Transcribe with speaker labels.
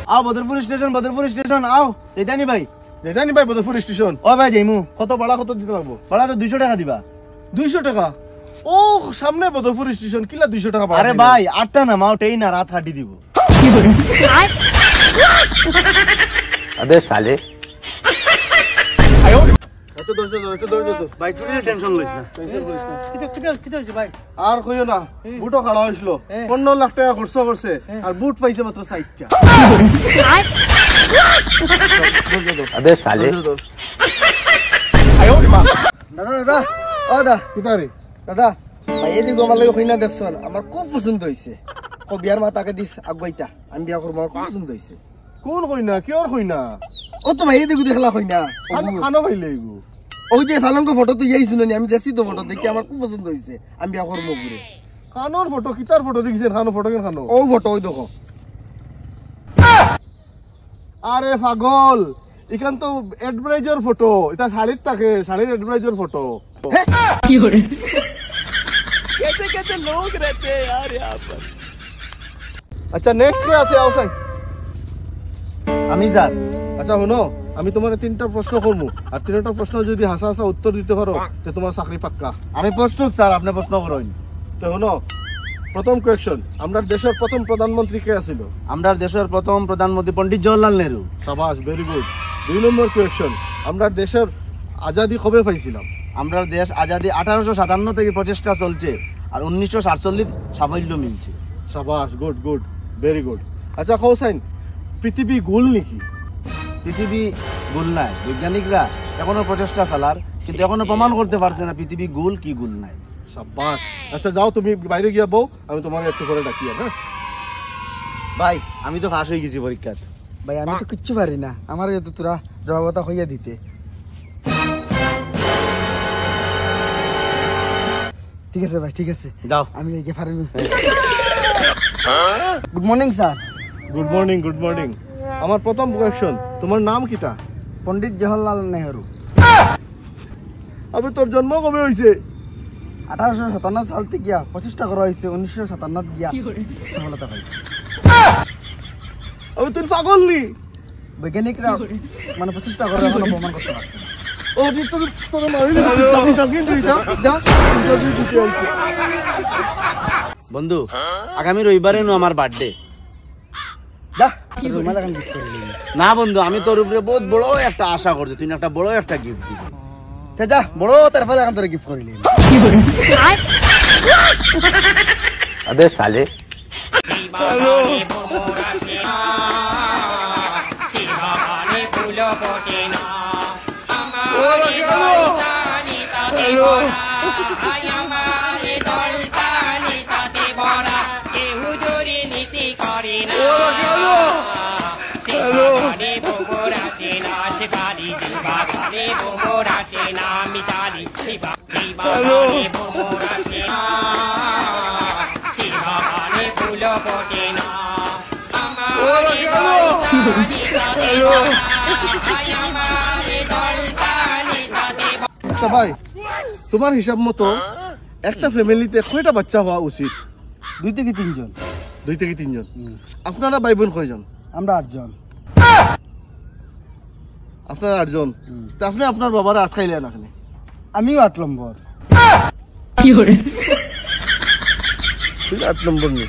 Speaker 1: आओ बदरपुर स्टेशन आओ जेतानी भाई बदरपुर स्टेशन ओ भाई जाइमु
Speaker 2: কত ভাড়া কত দিতে লাগবো?
Speaker 1: भाड़ा तो 200 টাকা দিবা
Speaker 2: 200 টাকা। ও সামনে বদরপুর স্টেশন, কিলা 200 টাকা ভাড়া?
Speaker 1: अरे भाई आठटा ना माओ ट्रेन ना रात हाटी দিব
Speaker 3: अबे साले
Speaker 2: আয়ো এত দৌড়
Speaker 1: भाई थोड़ी टेंशन লইছ না
Speaker 2: টেনশন করিস না।
Speaker 4: কিটা হইছে ভাই?
Speaker 2: আর কইও না, বুটও খাড়া হইছিল, 15 লাখ টাকা খরচ করছে আর বুট পাইছে মাত্র 60টা।
Speaker 3: अबे साले
Speaker 2: আয়ো মা
Speaker 4: দাদা ও দাদা
Speaker 2: কিতারে
Speaker 4: দাদা ভাই এই যে গোমার লাগে কইনা দেখছ আমার খুব পছন্দ হইছে। কো বিয়ার মাতাকে দিস আগাইতা আমি বিয়া করব, আমার খুব পছন্দ হইছে।
Speaker 2: কোন কইনা কিয়র কইনা?
Speaker 4: ও তো ভাই এই দেখু দেখলা কইনা
Speaker 2: খানো পাইলে এগু
Speaker 4: ওই যে ফালঙ্গ ফটো তো যাইছিল নি, আমি দেখছি তো ফটো দেখি আমার খুব পছন্দ হইছে, আমি বিয়া করব ঘুরে।
Speaker 2: খানোর ফটো কিতার ফটো দেখিছেন? খানো ফটো কেন খানো?
Speaker 4: ও ফটো ওই দেখো।
Speaker 2: আরে পাগল, এখান তো অ্যাডভার্টাইজার ফটো, এটা শাড়ির থাকে, শাড়ির অ্যাডভার্টাইজার ফটো।
Speaker 1: কি করে
Speaker 2: আচ্ছা নেক্সট কে আছে আউসাই?
Speaker 1: আমি স্যার
Speaker 2: আচ্ছা শুনো, আমি তোমার 3টা প্রশ্ন করবো, আর 3টা প্রশ্ন যদি হাসা হাসা উত্তর দিতে পারো তো তোমার চাকরি পাক্কা।
Speaker 1: আমি প্রস্তুত স্যার, আপনি প্রশ্ন করুন।
Speaker 2: তো শুনো, প্রথম কোয়েশ্চন, আমরা দেশের প্রথম প্রধানমন্ত্রী কে ছিল?
Speaker 1: আমরা দেশের প্রথম প্রধানমন্ত্রী পণ্ডিত জওহরলাল নেহরু।
Speaker 2: সাবাস, ভেরি গুড। 2 নম্বর কোয়েশ্চন, আমরা দেশের আজাদি কবে পাইছিলাম?
Speaker 1: আমরা দেশ আজাদি 1857 থেকে প্রচেষ্টা চলছে আর 1947 সাফল্য মিলছে।
Speaker 2: সাবাস, গুড গুড, ভেরি গুড। আচ্ছা কৌসাইন, পৃথিবী গোল নাকি?
Speaker 1: পৃথিবী গোল নাই, বৈজ্ঞানিকরা এখনো প্রচেষ্টা চালার, কিন্তু এখনো প্রমাণ করতে পারছে না পৃথিবী গোল কি গোল নাই।
Speaker 2: সাবাস। আচ্ছা যাও, তুমি বাইরে গিয়া বউ, আমি তোমার একটু করে ডাকি। হ্যাঁ
Speaker 1: ভাই আমি তো পাস হয়ে গেছি পরীক্ষাত।
Speaker 4: ভাই আমি তো কিচ্ছু পারি না, আমার তো তোরা জবাবতা হইয়া দিতে। ঠিক আছে ভাই, ঠিক আছে,
Speaker 1: যাও।
Speaker 4: আমি লেগে পারি না। Good morning sir.
Speaker 2: Good morning, good morning. আমার প্রথম কোয়েশ্চন, তোমার নাম কিটা?
Speaker 4: পণ্ডিত জওহরলাল নেহরু।
Speaker 2: আবে তোর জন্ম কবে হইছে?
Speaker 4: 1857 সাল থেকে গিয়া প্রচেষ্টা করা হয়েছে, 1957 গিয়া সফলতা পাইছে।
Speaker 2: আবে তুই পাগল নি?
Speaker 4: বৈজ্ঞানিকরা মানে প্রচেষ্টা করে এখনো প্রমাণ করতে পারছে না।
Speaker 2: ও তুই তোর মারিলে চাকরি চাকরি তুই যা ইন্টারভিউ দিতে আইছি।
Speaker 1: বন্ধু আগামী রবিবারে নো আমার বার্থডে।
Speaker 4: যা রুমাল এখন গিফট করে দিবি।
Speaker 1: না বন্ধু, আমি তোর উপরে বহুত বড় একটা আশা করছি, তুই একটা বড় একটা গিফট দিবি।
Speaker 4: তে যা বড় তারপরে এখন তোরে গিফট করে দিবি।
Speaker 3: अबे साले
Speaker 2: আচ্ছা ভাই, তোমার হিসাব মতো একটা ফ্যামিলিতে কয়টা বাচ্চা হওয়া উচিত?
Speaker 4: 2 থেকে 3 জন।
Speaker 2: 2 থেকে 3 জন। আপনারা ভাই বোন কয়জন?
Speaker 4: আমরা 8 জন।
Speaker 2: আপনারা 8 জন। তা আপনি আপনার বাবারা আটকাইলেন এখানে?
Speaker 4: আমিও 8 নম্বর।
Speaker 2: তুই 8 নম্বর নি।